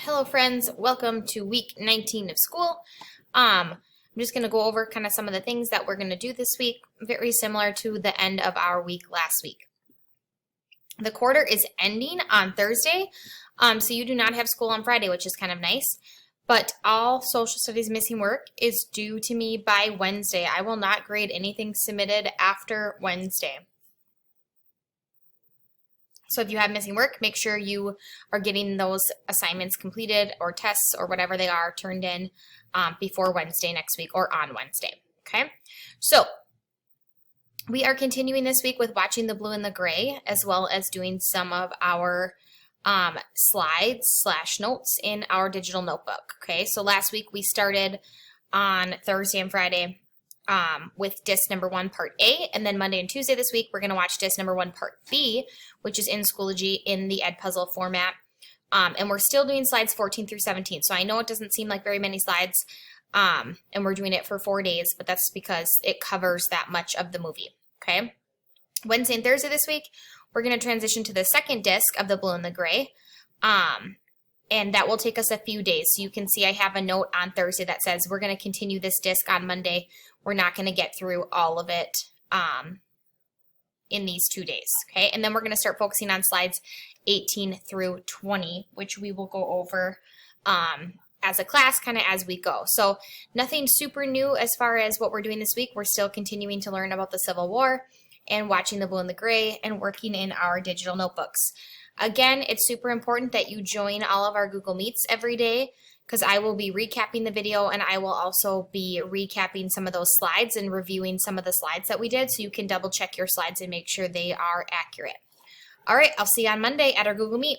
Hello friends, welcome to week 19 of school. I'm just going to go over kind of some of the things that we're going to do this week, very similar to the end of our week last week. The quarter is ending on Thursday, so you do not have school on Friday, which is kind of nice, but all social studies missing work is due to me by Wednesday. I will not grade anything submitted after Wednesday. So if you have missing work, make sure you are getting those assignments completed or tests or whatever they are turned in before Wednesday next week or on Wednesday, okay? So we are continuing this week with watching the blue and the gray, as well as doing some of our slides / notes in our digital notebook, okay? So last week we started on Thursday and Friday with disc number 1 part A, and then Monday and Tuesday this week we're going to watch disc number 1 part B, which is in Schoology in the Edpuzzle format, and we're still doing slides 14 through 17. So I know it doesn't seem like very many slides, and we're doing it for 4 days, but that's because it covers that much of the movie, okay? Wednesday and Thursday this week we're going to transition to the second disc of the blue and the gray, and that will take us a few days. So you can see I have a note on Thursday that says we're going to continue this disc on Monday. We're not going to get through all of it in these 2 days, okay? And then we're going to start focusing on slides 18 through 20, which we will go over as a class kind of as we go. So nothing super new as far as what we're doing this week. We're still continuing to learn about the Civil War and watching the blue and the gray and working in our digital notebooks. Again, it's super important that you join all of our Google Meets every day, because I will be recapping the video and I will also be recapping some of those slides and reviewing some of the slides that we did, so you can double check your slides and make sure they are accurate. All right, I'll see you on Monday at our Google Meet.